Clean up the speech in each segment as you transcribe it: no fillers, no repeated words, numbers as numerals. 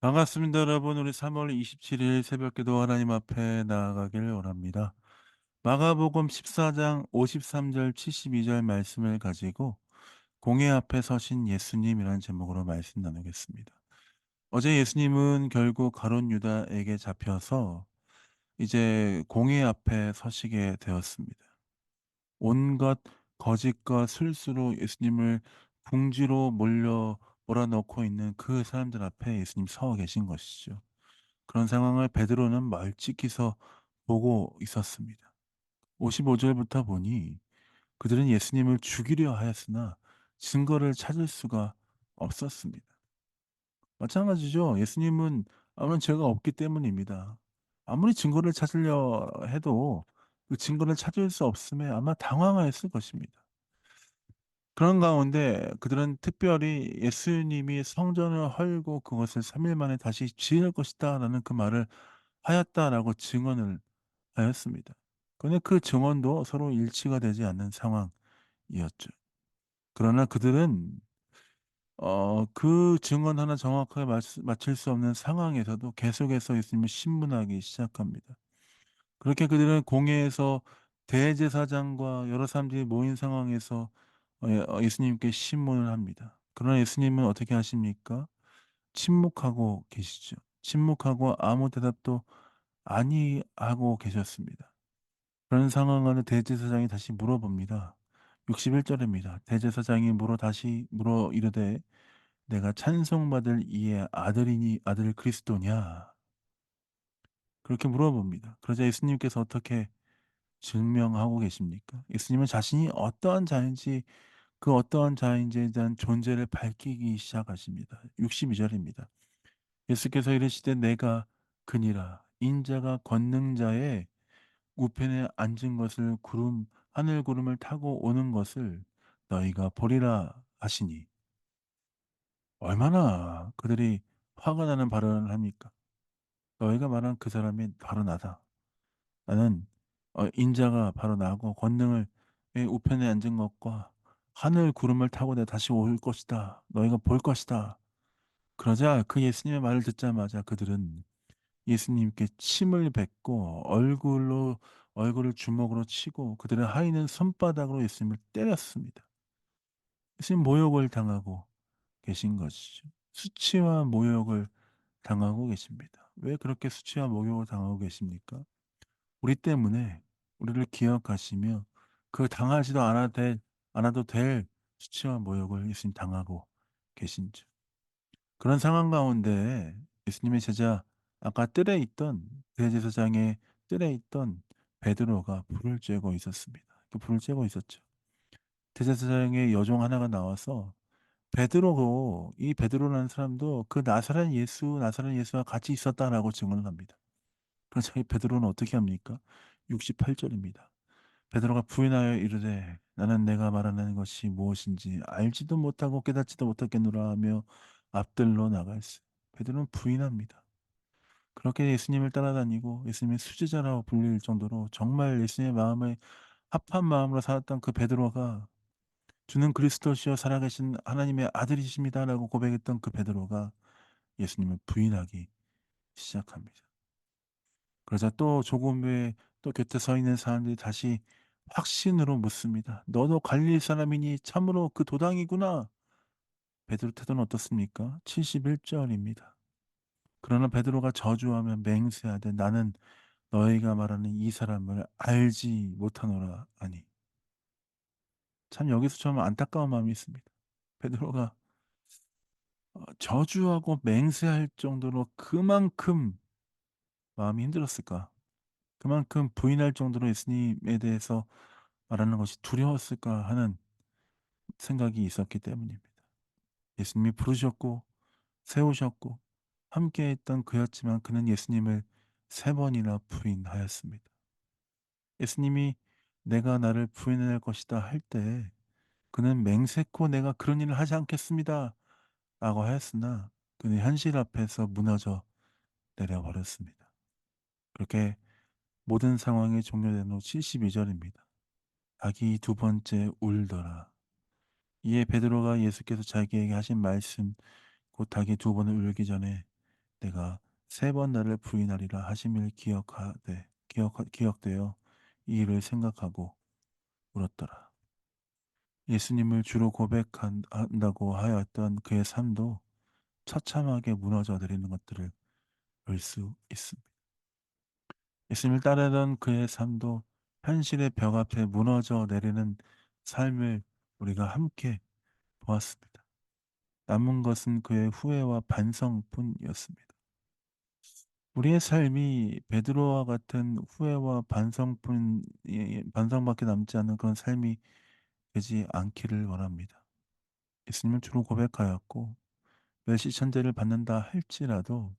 반갑습니다, 여러분. 우리 3월 27일 새벽기도 하나님 앞에 나아가길 원합니다. 마가복음 14장 53절 72절 말씀을 가지고 공회 앞에 서신 예수님이라는 제목으로 말씀 나누겠습니다. 어제 예수님은 결국 가룟 유다에게 잡혀서 이제 공회 앞에 서시게 되었습니다. 온갖 거짓과 술수로 예수님을 궁지로 몰아넣고 있는 그 사람들 앞에 예수님 서 계신 것이죠. 그런 상황을 베드로는 멀찍이서 보고 있었습니다. 55절부터 보니 그들은 예수님을 죽이려 하였으나 증거를 찾을 수가 없었습니다. 마찬가지죠. 예수님은 아무런 죄가 없기 때문입니다. 아무리 증거를 찾으려 해도 그 증거를 찾을 수 없음에 아마 당황하였을 것입니다. 그런 가운데 그들은 특별히 예수님이 성전을 헐고 그것을 3일 만에 다시 지을 것이다라는 그 말을 하였다라고 증언을 하였습니다. 그런데 그 증언도 서로 일치가 되지 않는 상황이었죠. 그러나 그들은 그 증언 하나 정확하게 맞힐 수 없는 상황에서도 계속해서 예수님을 신문하기 시작합니다. 그렇게 그들은 공회에서 대제사장과 여러 사람들이 모인 상황에서 예수님께 신문을 합니다. 그러나 예수님은 어떻게 하십니까? 침묵하고 계시죠. 침묵하고 아무 대답도 아니하고 계셨습니다. 그런 상황을 대제사장이 다시 물어봅니다. 61절입니다. 대제사장이 다시 물어 이르되 내가 찬송받을 이의 아들이니 아들 그리스도냐? 그렇게 물어봅니다. 그러자 예수님께서 어떻게 증명하고 계십니까? 예수님은 자신이 어떠한 자인지 그 어떠한 자인지에 대한 존재를 밝히기 시작하십니다. 62절입니다. 예수께서 이르시되 내가 그니라 인자가 권능자의 우편에 앉은 것을 하늘 구름을 타고 오는 것을 너희가 보리라 하시니 얼마나 그들이 화가 나는 발언을 합니까? 너희가 말한 그 사람이 바로 나다. 나는 인자가 바로 나고 권능을 의 우편에 앉은 것과 하늘 구름을 타고 내가 다시 올 것이다. 너희가 볼 것이다. 그러자 그 예수님의 말을 듣자마자 그들은 예수님께 침을 뱉고 얼굴을 주먹으로 치고 그들의 하이는 손바닥으로 예수님을 때렸습니다. 예수님 모욕을 당하고 계신 것이죠. 수치와 모욕을 당하고 계십니다. 왜 그렇게 수치와 모욕을 당하고 계십니까? 우리 때문에 우리를 기억하시며 그 당하지도 않아도 될 수치와 모욕을 예수님 당하고 계신죠. 그런 상황 가운데 예수님의 제자 아까 대제사장의 뜰에 있던 베드로가 불을 쬐고 있었습니다. 그 불을 쬐고 있었죠. 대제사장의 여종 하나가 나와서 베드로고 이 베드로라는 사람도 그 나사렛 예수와 같이 있었다라고 증언을 합니다. 그래서 이 베드로는 어떻게 합니까? 68절입니다. 베드로가 부인하여 이르되 나는 내가 말하는 것이 무엇인지 알지도 못하고 깨닫지도 못하겠노라 하며 앞들로 나갔어요. 베드로는 부인합니다. 그렇게 예수님을 따라다니고 예수님의 수제자라고 불릴 정도로 정말 예수님의 마음에 합한 마음으로 살았던 그 베드로가 주는 그리스도시요 살아계신 하나님의 아들이십니다라고 고백했던 그 베드로가 예수님을 부인하기 시작합니다. 그러자 또 조금 후에 또 곁에 서 있는 사람들이 다시 확신으로 묻습니다. 너도 갈릴리 사람이니 참으로 그 도당이구나. 베드로 태도는 어떻습니까? 71절입니다. 그러나 베드로가 저주하며 맹세하되 나는 너희가 말하는 이 사람을 알지 못하노라 하니. 참 여기서 좀 안타까운 마음이 있습니다. 베드로가 저주하고 맹세할 정도로 그만큼 마음이 힘들었을까? 그만큼 부인할 정도로 예수님에 대해서 말하는 것이 두려웠을까 하는 생각이 있었기 때문입니다. 예수님이 부르셨고 세우셨고 함께했던 그였지만 그는 예수님을 3번이나 부인하였습니다. 예수님이 내가 나를 부인할 것이다 할 때 그는 맹세코 내가 그런 일을 하지 않겠습니다 라고 하였으나 그는 현실 앞에서 무너져 내려버렸습니다. 그렇게 모든 상황이 종료된 후 72절입니다. 닭이 두 번째 울더라. 이에 베드로가 예수께서 자기에게 하신 말씀 곧 닭이 두 번을 울기 전에 내가 3번 나를 부인하리라 하심을 기억하되 기억되어 이 일을 생각하고 울었더라. 예수님을 주로 한다고 하였던 그의 삶도 처참하게 무너져 내리는 것들을 볼 수 있습니다. 예수님을 따르던 그의 삶도 현실의 벽 앞에 무너져 내리는 삶을 우리가 함께 보았습니다. 남은 것은 그의 후회와 반성뿐이었습니다. 우리의 삶이 베드로와 같은 후회와 반성밖에 남지 않는 그런 삶이 되지 않기를 원합니다. 예수님은 주로 고백하였고 멸시천대를 받는다 할지라도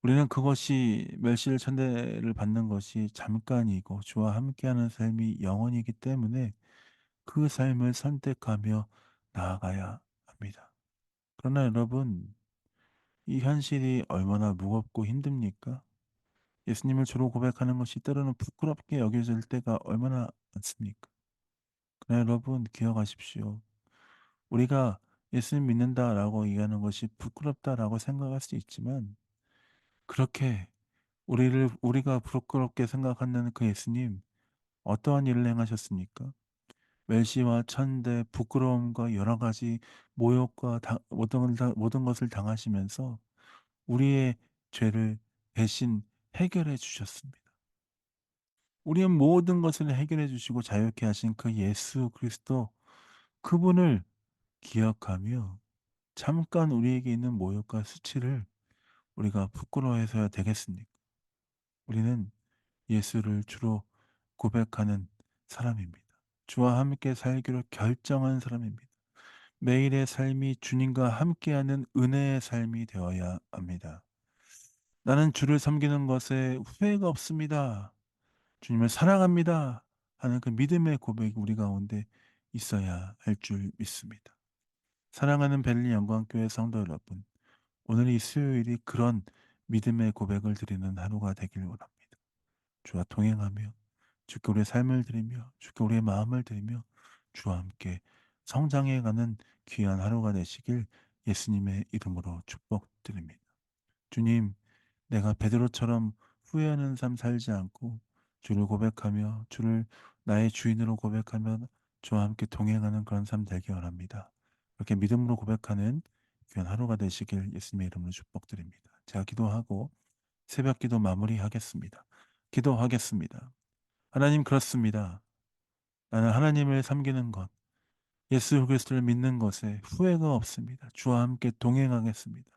우리는 그것이 멸시를 받는 것이 잠깐이고 주와 함께하는 삶이 영원이기 때문에 그 삶을 선택하며 나아가야 합니다. 그러나 여러분, 이 현실이 얼마나 무겁고 힘듭니까? 예수님을 주로 고백하는 것이 때로는 부끄럽게 여겨질 때가 얼마나 많습니까? 그러나 여러분 기억하십시오. 우리가 예수님 믿는다라고 얘기하는 것이 부끄럽다라고 생각할 수 있지만 그렇게 우리가 부끄럽게 생각하는 그 예수님 어떠한 일을 행하셨습니까? 멸시와 천대, 부끄러움과 여러 가지 모욕과 모든 것을 당하시면서 우리의 죄를 대신 해결해 주셨습니다. 우리의 모든 것을 해결해 주시고 자유케 하신 그 예수 그리스도 그분을 기억하며 잠깐 우리에게 있는 모욕과 수치를 우리가 부끄러워해서야 되겠습니까? 우리는 예수를 주로 고백하는 사람입니다. 주와 함께 살기로 결정한 사람입니다. 매일의 삶이 주님과 함께하는 은혜의 삶이 되어야 합니다. 나는 주를 섬기는 것에 후회가 없습니다. 주님을 사랑합니다. 하는 그 믿음의 고백이 우리 가운데 있어야 할 줄 믿습니다. 사랑하는 벨리 영광교회 성도 여러분, 오늘 이 수요일이 그런 믿음의 고백을 드리는 하루가 되길 원합니다. 주와 동행하며 주께 우리의 삶을 드리며 주께 우리의 마음을 드리며 주와 함께 성장해가는 귀한 하루가 되시길 예수님의 이름으로 축복드립니다. 주님, 내가 베드로처럼 후회하는 삶 살지 않고 주를 고백하며 주를 나의 주인으로 고백하며 주와 함께 동행하는 그런 삶 되기 원합니다. 그렇게 믿음으로 고백하는 귀한 하루가 되시길 예수님의 이름으로 축복드립니다. 제가 기도하고 새벽 기도 마무리하겠습니다. 기도하겠습니다. 하나님 그렇습니다. 나는 하나님을 섬기는 것, 예수 그리스도를 믿는 것에 후회가 없습니다. 주와 함께 동행하겠습니다.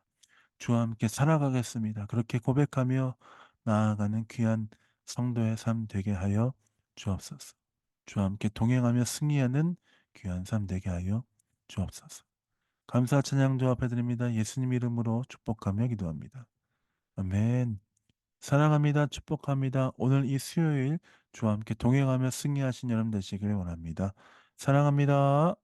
주와 함께 살아가겠습니다. 그렇게 고백하며 나아가는 귀한 성도의 삶 되게 하여 주옵소서. 주와 함께 동행하며 승리하는 귀한 삶 되게 하여 주옵소서. 감사 찬양 조합해드립니다. 예수님 이름으로 축복하며 기도합니다. 아멘. 사랑합니다. 축복합니다. 오늘 이 수요일 주와 함께 동행하며 승리하신 여러분 되시길 원합니다. 사랑합니다.